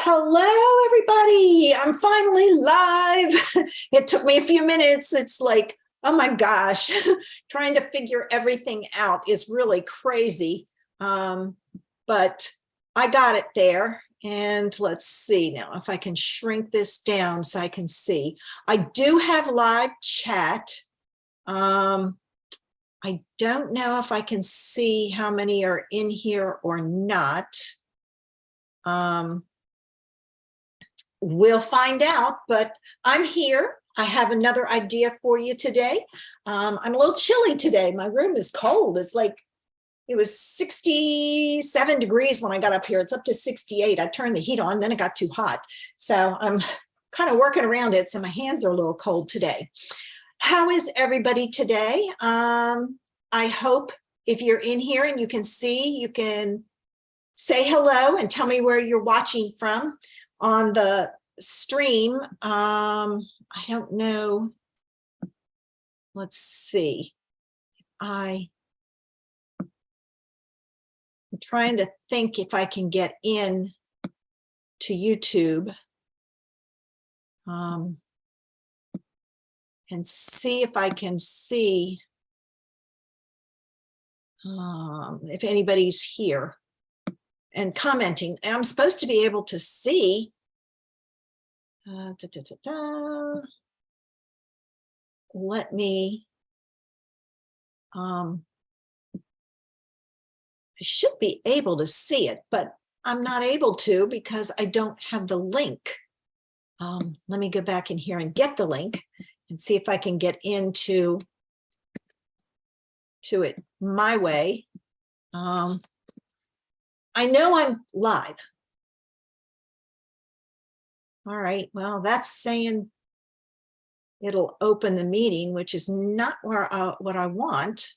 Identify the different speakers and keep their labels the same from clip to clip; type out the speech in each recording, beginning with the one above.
Speaker 1: Hello, everybody. I'm finally live. It took me a few minutes. It's like, oh my gosh, trying to figure everything out is really crazy. But I got it there. And let's see now if I can shrink this down so I can see. I do have live chat. I don't know if I can see how many are in here or not. We'll find out, but I'm here. I have another idea for you today. I'm a little chilly today. My room is cold. It's like, it was 67 degrees when I got up here. It's up to 68. I turned the heat on, then it got too hot. So I'm kind of working around it. So my hands are a little cold today. How is everybody today? I hope if you're in here and you can see, you can say hello and tell me where you're watching from. On the stream, I don't know. Let's see. I'm trying to think if I can get in to YouTube and see if I can see if anybody's here and commenting. I'm supposed to be able to see. Let me, I should be able to see it, but I'm not able to because I don't have the link. Let me go back in here and get the link and see if I can get into it my way. I know I'm live. All right, well, that's saying it'll open the meeting, which is not where what I want.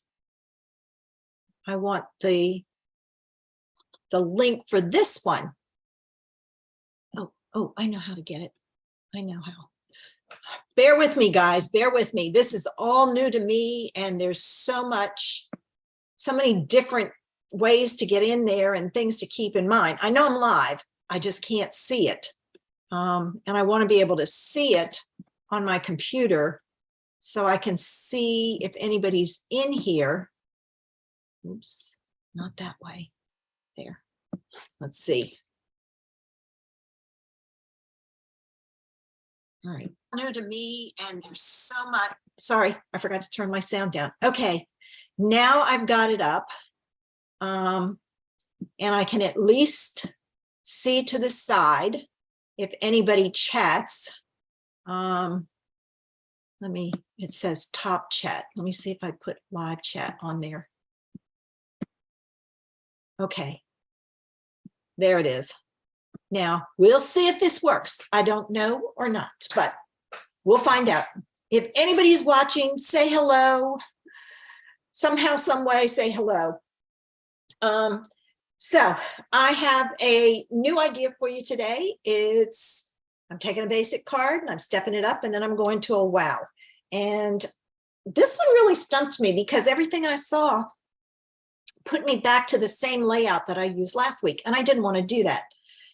Speaker 1: I want the link for this one. Oh, I know how to get it. I know how. Bear with me, guys, bear with me. This is all new to me, and there's so many different ways to get in there and things to keep in mind. I know I'm live, I just can't see it. And I want to be able to see it on my computer so I can see if anybody's in here. Oops, not that way. There. Let's see. All right. New to me, and there's so much. Sorry, I forgot to turn my sound down. Okay, now I've got it up. And I can at least see to the side if anybody chats. It says top chat. Let me see if I put live chat on there. Okay, there it is. Now we'll see if this works. I don't know or not, but we'll find out. If anybody's watching, say hello. Somehow, some way, say hello. So I have a new idea for you today. I'm taking a basic card and I'm stepping it up, and then I'm going to a wow. And this one really stumped me because everything I saw put me back to the same layout that I used last week, and I didn't want to do that.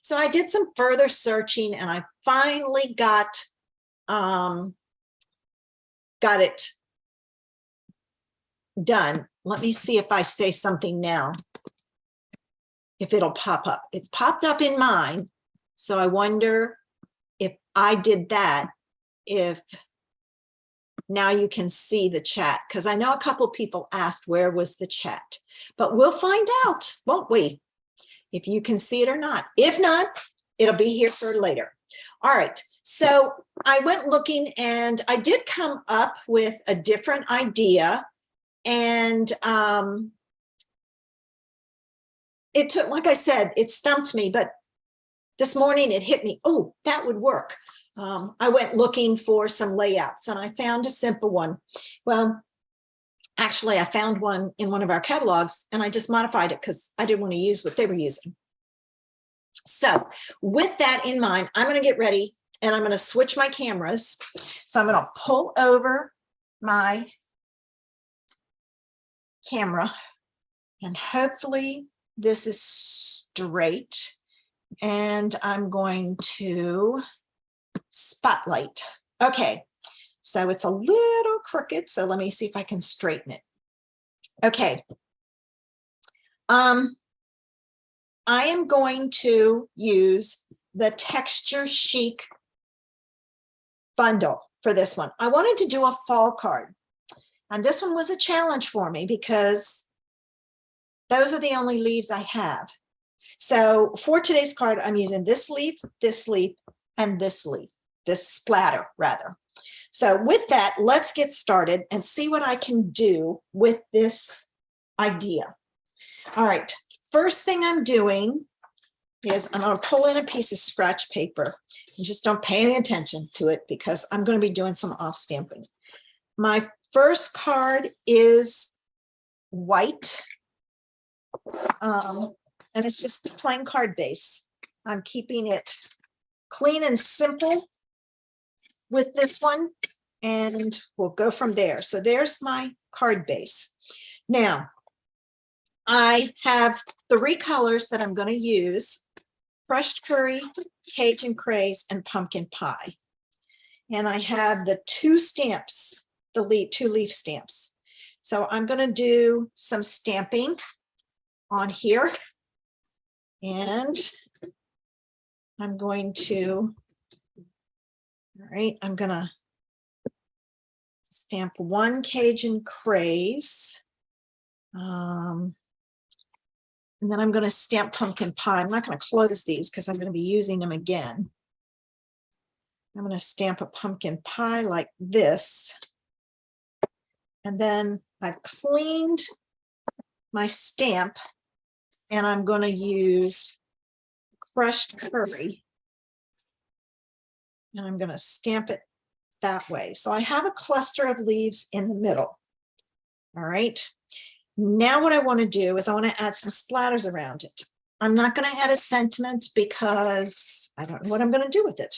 Speaker 1: So I did some further searching, and I finally got it done. Let me see if I say something now, if it'll pop up. It's popped up in mine, so I wonder if I did that, if now you can see the chat, because I know a couple people asked where was the chat, but we'll find out, won't we? If you can see it or not. If not, it'll be here for later. All right, so I went looking and I did come up with a different idea, and it took, like I said, it stumped me, but this morning it hit me, oh, that would work. I went looking for some layouts and I found a simple one. Well, actually, I found one in one of our catalogs and I just modified it because I didn't want to use what they were using. So with that in mind, I'm going to get ready and I'm going to switch my cameras. So I'm going to pull over my camera and hopefully this is straight. and I'm going to spotlight. Okay, so it's a little crooked, so let me see if I can straighten it. Okay. I am going to use the Texture Chic bundle for this one. I wanted to do a fall card, and this one was a challenge for me because those are the only leaves I have. So for today's card, I'm using this leaf, and this leaf, this splatter rather. So with that, let's get started and see what I can do with this idea. All right, first thing I'm doing is I'm going to pull in a piece of scratch paper and just don't pay any attention to it because I'm going to be doing some off stamping. My first card is white, and it's just the plain card base. I'm keeping it clean and simple with this one, and we'll go from there. So there's my card base. Now, I have 3 colors that I'm going to use: crushed curry, Cajun craze, and pumpkin pie. And I have the 2 stamps, the 2 leaf stamps. So I'm going to do some stamping on here. And I'm going to, all right, I'm going to stamp 1 Cajun craze. And then I'm going to stamp pumpkin pie. I'm not going to close these because I'm going to be using them again. I'm going to stamp a pumpkin pie like this. And then I've cleaned my stamp, and I'm going to use crushed curry. And I'm going to stamp it that way. So I have a cluster of leaves in the middle. All right. Now what I want to do is I want to add some splatters around it. I'm not going to add a sentiment because I don't know what I'm going to do with it.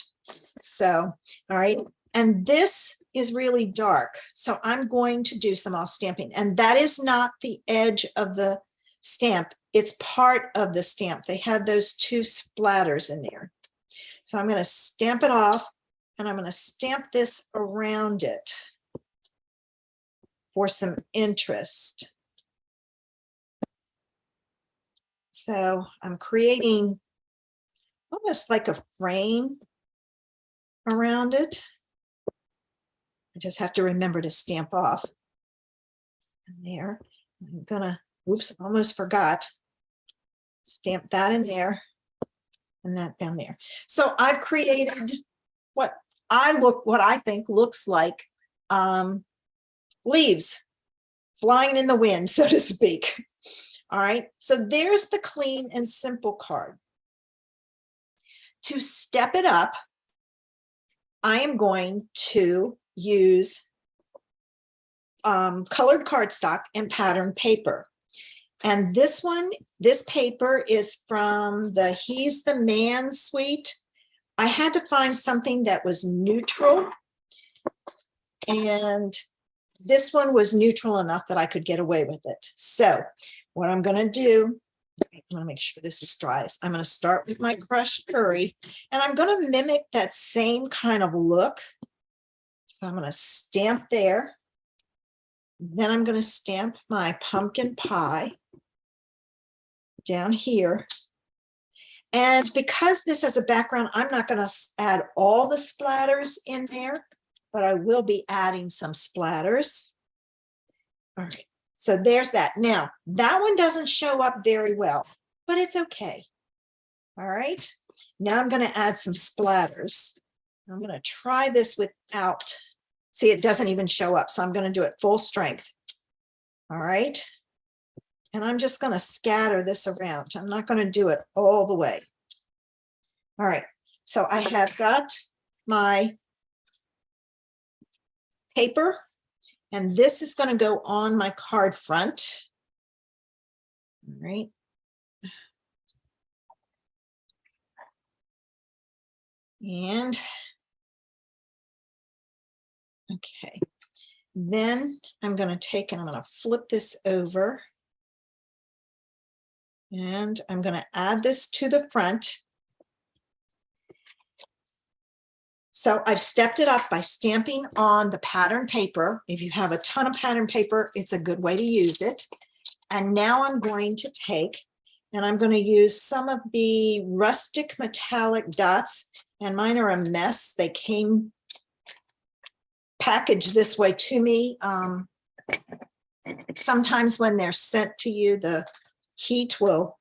Speaker 1: So, all right. And this is really dark. So I'm going to do some off stamping, and that is not the edge of the stamp. It's part of the stamp. They have those 2 splatters in there. So I'm going to stamp it off, and I'm going to stamp this around it for some interest. So I'm creating almost like a frame around it. I just have to remember to stamp off. And there, I'm gonna, oops, almost forgot. Stamp that in there and that down there. So I've created what I think looks like leaves flying in the wind, so to speak. All right, so there's the clean and simple card. To step it up, I am going to use colored cardstock and pattern paper. And this paper is from the He's the Man suite. I had to find something that was neutral, and this one was neutral enough that I could get away with it. So what I'm going to do, I'm going to make sure this is dry. I'm going to start with my crushed curry, and I'm going to mimic that same kind of look. So I'm going to stamp there. Then I'm going to stamp my pumpkin pie down here. And because this has a background, I'm not going to add all the splatters in there, but I will be adding some splatters. All right. So there's that. Now, that one doesn't show up very well, but it's okay. All right. Now I'm going to add some splatters. I'm going to try this without, see, it doesn't even show up. So I'm going to do it full strength. All right. And I'm just going to scatter this around. I'm not going to do it all the way. All right. So I have got my paper, and this is going to go on my card front. All right. And okay. Then I'm going to take and I'm going to flip this over. And I'm going to add this to the front. So I've stepped it up by stamping on the pattern paper. If you have a ton of pattern paper, it's a good way to use it. And now I'm going to take, and I'm going to use some of the rustic metallic dots, and mine are a mess. They came packaged this way to me. Sometimes when they're sent to you, the heat will,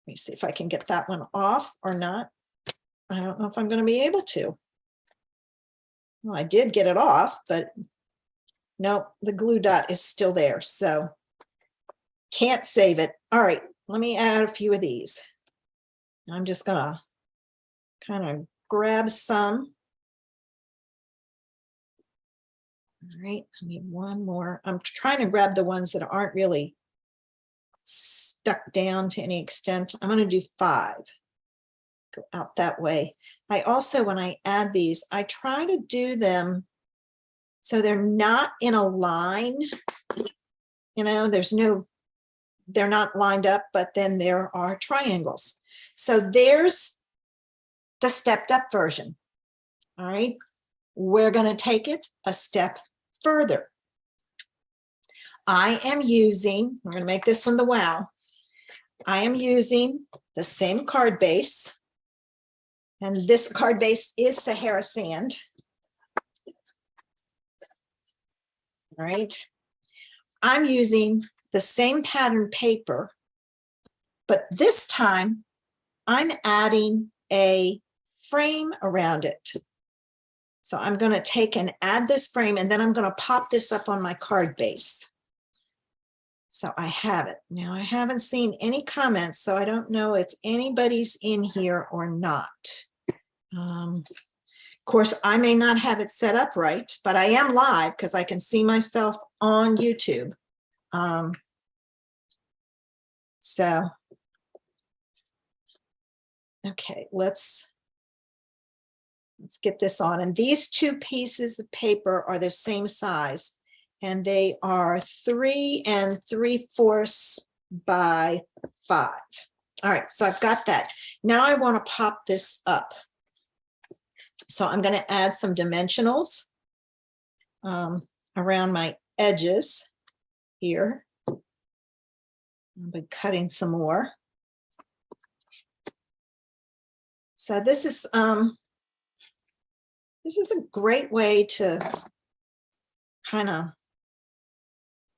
Speaker 1: let me see if I can get that one off or not. I don't know if I'm going to be able to. Well, I did get it off, but no, the glue dot is still there. So can't save it. All right, let me add a few of these. I'm just going to kind of grab some. All right, I need one more. I'm trying to grab the ones that aren't really stuck down to any extent. I'm going to do 5. Go out that way. I also, when I add these, I try to do them so they're not in a line. You know, they're not lined up, but then there are triangles. So there's the stepped up version. All right, we're going to take it a step further. I am using, we're going to make this one the wow. I am using the same card base. And this card base is Sahara sand. All right. I'm using the same pattern paper, but this time I'm adding a frame around it. So I'm going to take and add this frame, and then I'm going to pop this up on my card base. So I have it. Now I haven't seen any comments, so I don't know if anybody's in here or not. Of course, I may not have it set up right, but I am live because I can see myself on YouTube. So, okay, let's get this on. And these 2 pieces of paper are the same size, and they are 3 3/4 by 5. All right, so I've got that. Now I want to pop this up. So I'm going to add some dimensionals around my edges here. I'll be cutting some more. So this is a great way to kind of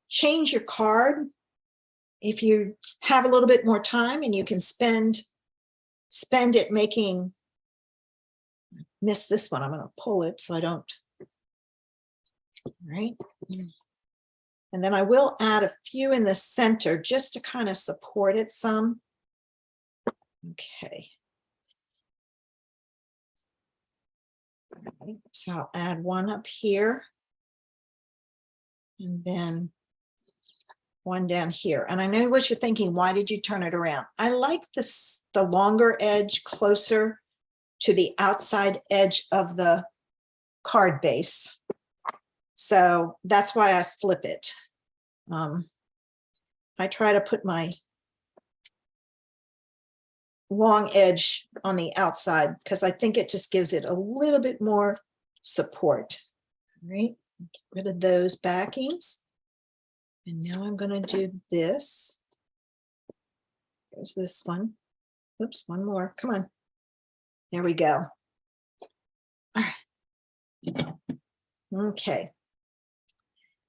Speaker 1: change your card if you have a little bit more time and you can spend it making. Miss this one. I'm going to pull it so I don't. All right. And then I will add a few in the center just to kind of support it some. Okay. All right. So I'll add one up here and then one down here. And I know what you're thinking. Why did you turn it around? I like this, the longer edge closer to the outside edge of the card base. So that's why I flip it. I try to put my long edge on the outside because I think it just gives it a little bit more support. All right, get rid of those backings. And now I'm going to do this. There's this one. Oops, one more. Come on. There we go. All right. Okay.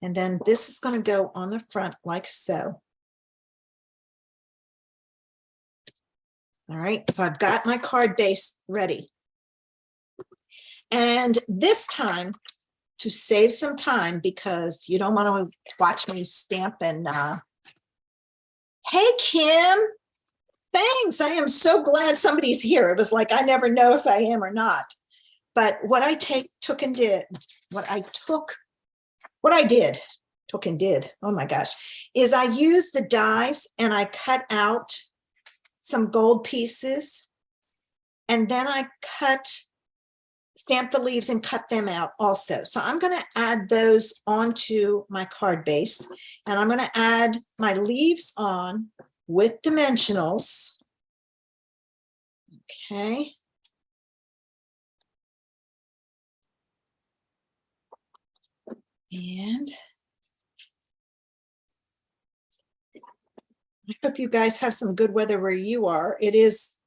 Speaker 1: And then this is going to go on the front like so. All right. So I've got my card base ready. And this time, to save some time, because you don't want to watch me stamp and hey, Kim. Thanks. I am so glad somebody's here. It was like, I never know if I am or not. But what I took and did, oh my gosh, is I used the dies and I cut out some gold pieces. And then I stamped the leaves and cut them out also. So I'm going to add those onto my card base. And I'm going to add my leaves on with dimensionals. Okay. And I hope you guys have some good weather where you are. It is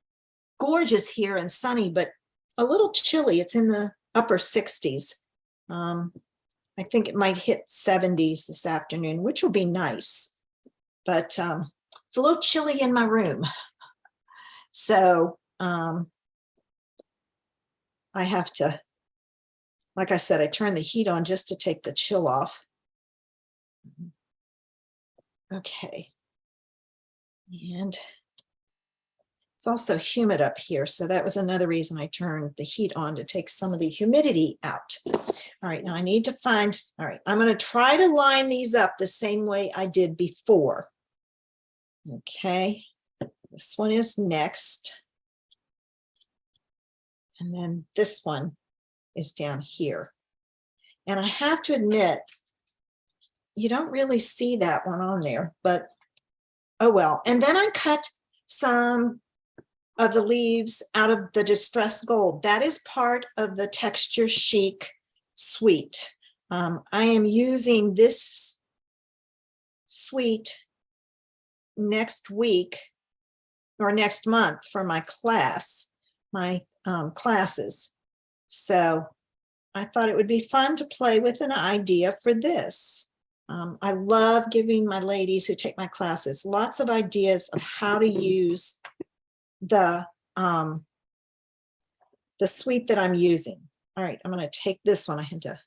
Speaker 1: gorgeous here and sunny, but a little chilly. It's in the upper 60s. I think it might hit 70s this afternoon, which will be nice. But it's a little chilly in my room. So I have to, like I said, I turned the heat on just to take the chill off. Okay. And it's also humid up here. So that was another reason I turned the heat on, to take some of the humidity out. All right, now I need to find, all right, I'm going to try to line these up the same way I did before. Okay, this one is next. And then this one is down here. And I have to admit, you don't really see that one on there, but oh well. And then I cut some of the leaves out of the distressed gold. That is part of the Texture Chic suite. I am using this suite next week or next month for my class, my classes. So I thought it would be fun to play with an idea for this. I love giving my ladies who take my classes lots of ideas of how to use the suite that I'm using. All right, I'm going to take this one. I had to,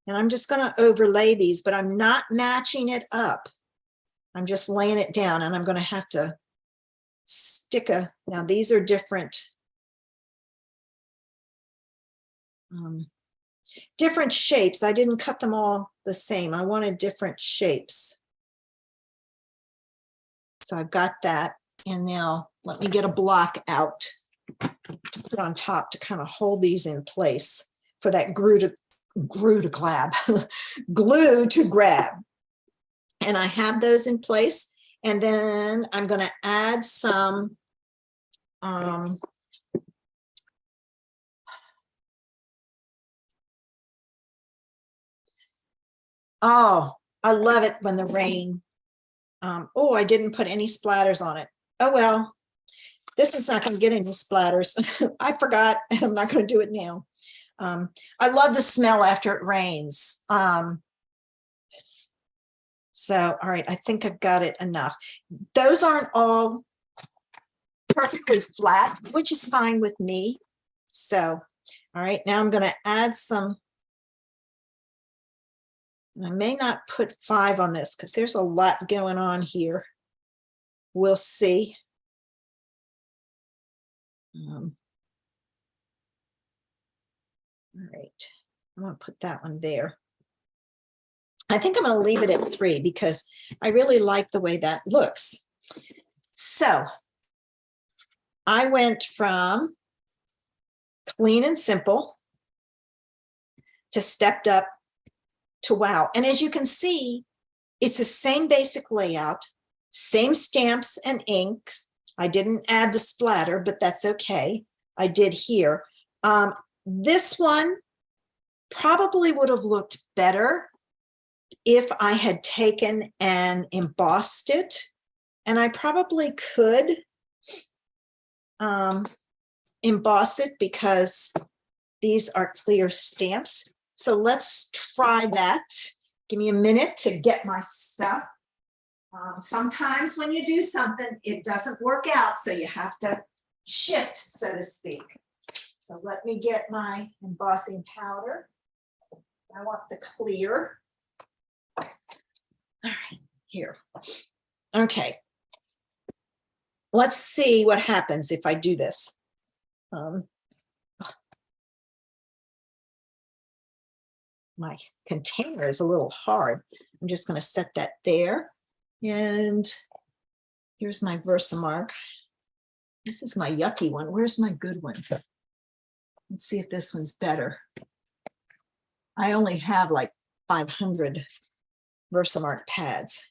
Speaker 1: and I'm just going to overlay these, but I'm not matching it up. I'm just laying it down, and I'm going to have to stick a, now these are different, different shapes. I didn't cut them all the same. I wanted different shapes. So I've got that. And now let me get a block out to put on top to kind of hold these in place for that glue to grab. And I have those in place. And then I'm going to add some oh, I love it when the rain, oh, I didn't put any splatters on it. Oh, well, this one's not going to get any splatters. I forgot, and I'm not going to do it now. I love the smell after it rains. So, all right, I think I've got it enough. Those aren't all perfectly flat, which is fine with me. So, all right, now I'm going to add some. I may not put 5 on this because there's a lot going on here. We'll see. All right, I'm going to put that one there. I think I'm going to leave it at 3 because I really like the way that looks. So I went from clean and simple to stepped up to wow. And as you can see, it's the same basic layout, same stamps and inks. I didn't add the splatter, but that's okay. I did here. This one probably would have looked better if I had taken and embossed it, and I probably could emboss it because these are clear stamps. So let's try that. Give me a minute to get my stuff. Sometimes when you do something, it doesn't work out, so you have to shift, so to speak. So let me get my embossing powder. I want the clear. All right, here. Okay. Let's see what happens if I do this. My container is a little hard. I'm just going to set that there. And here's my Versamark. This is my yucky one. Where's my good one? Let's see if this one's better. I only have like 500 Versamark pads.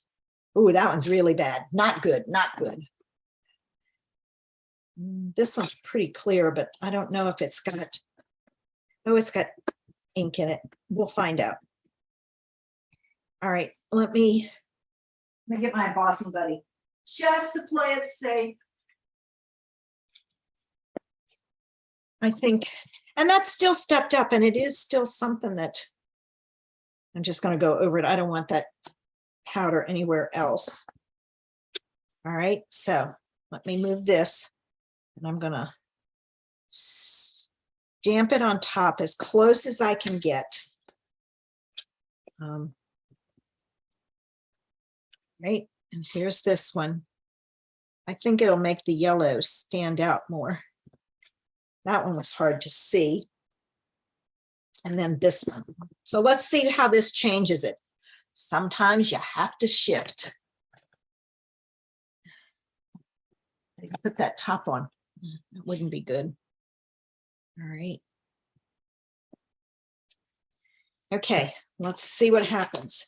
Speaker 1: Ooh, that one's really bad. Not good, not good. This one's pretty clear, but I don't know if it's got, oh, it's got ink in it. We'll find out. All right, let me get my embossing buddy just to play it safe. I think, and that's still stepped up, and it is still something that I'm just going to go over it. I don't want that powder anywhere else. All right, so let me move this, and I'm going to stamp it on top as close as I can get. Right, and here's this one. I think it'll make the yellow stand out more. That one was hard to see. And then this one. So let's see how this changes it. Sometimes you have to shift. Put that top on. That wouldn't be good. All right. Okay, let's see what happens.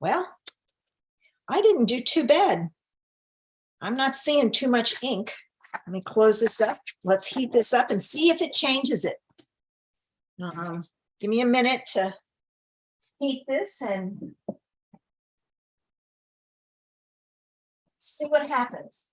Speaker 1: Well, I didn't do too bad. I'm not seeing too much ink. Let me close this up. Let's heat this up and see if it changes it. Give me a minute to heat this and see what happens.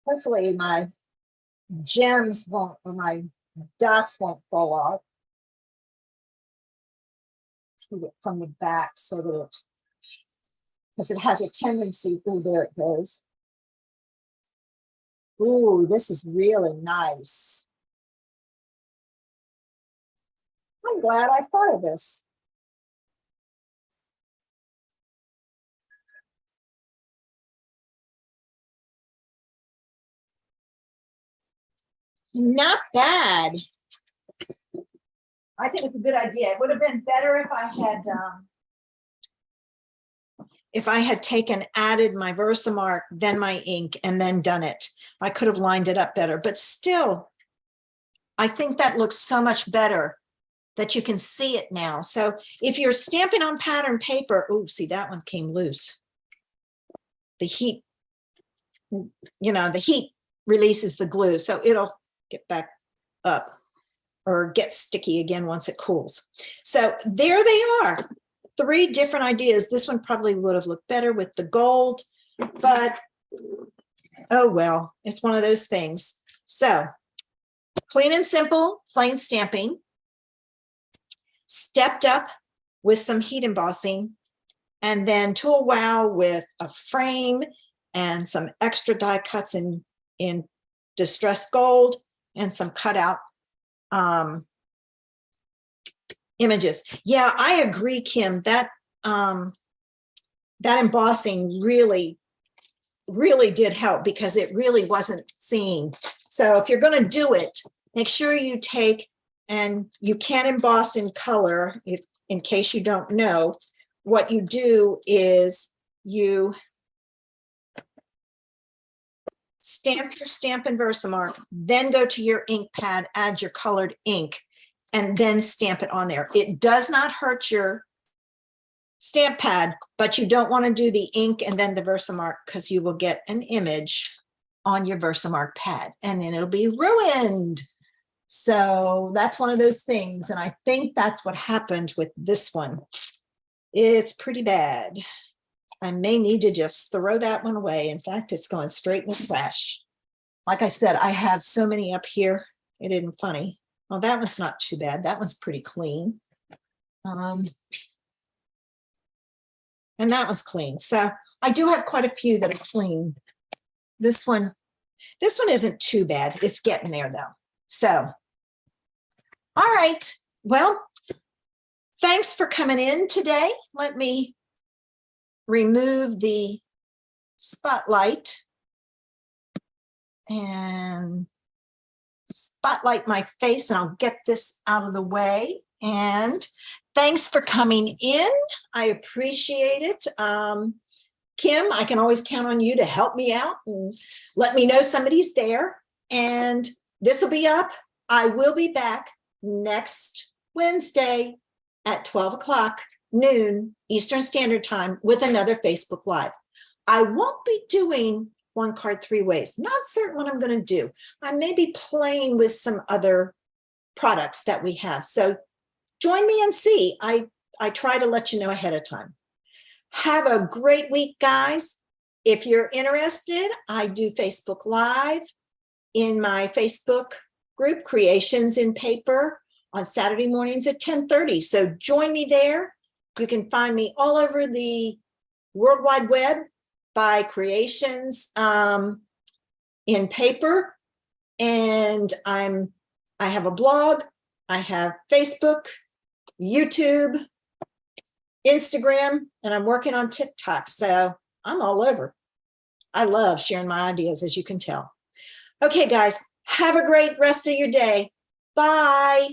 Speaker 1: Hopefully my gems won't, or my dots won't fall off. Heat it from the back so that it, because it has a tendency, oh, there it goes. Ooh, this is really nice. I'm glad I thought of this. Not bad. I think it's a good idea. It would have been better if I had added my Versamark, then my ink, and then done it. I could have lined it up better, but still, I think that looks so much better that you can see it now. So if you're stamping on pattern paper, oh, see, that one came loose. The heat, the heat releases the glue, so it'll get back up or get sticky again once it cools. So there they are, 3 different ideas. This one probably would have looked better with the gold, but oh well, it's one of those things. So clean and simple, plain stamping, stepped up with some heat embossing, and then Tool Wow with a frame and some extra die cuts in distressed gold and some cutout images. Yeah, I agree, Kim, that that embossing really did help because it really wasn't seen. So if you're going to do it, make sure you take, and you can emboss in color, if, in case you don't know. What you do is you stamp your stamp in Versamark, then go to your ink pad, add your colored ink, and then stamp it on there. It does not hurt your stamp pad, but you don't want to do the ink and then the Versamark, because you will get an image on your Versamark pad and then it'll be ruined. So that's one of those things. And I think that's what happened with this one. It's pretty bad. I may need to just throw that one away. In fact, it's going straight in the trash. Like I said, I have so many up here. It isn't funny. Well, that one's not too bad. That one's pretty clean. And that one's clean. So I do have quite a few that are clean. This one isn't too bad. It's getting there though. So, all right. Well, thanks for coming in today. Let me remove the spotlight and spotlight my face, and I'll get this out of the way. And thanks for coming in. I appreciate it. Kim, I can always count on you to help me out and let me know somebody's there. And this will be up. I will be back next Wednesday. at 12 o'clock noon Eastern Standard Time with another Facebook Live. I won't be doing one card 3 ways. Not certain what I'm going to do. I may be playing with some other products that we have. So join me and see. I try to let you know ahead of time. Have a great week, guys. If you're interested, I do Facebook Live in my Facebook group, Creations in Paper, on Saturday mornings at 10:30. So join me there. You can find me all over the World Wide Web by Creations in Paper. And I have a blog. I have Facebook, YouTube, Instagram, and I'm working on TikTok. So I'm all over. I love sharing my ideas, as you can tell. Okay, guys, have a great rest of your day. Bye.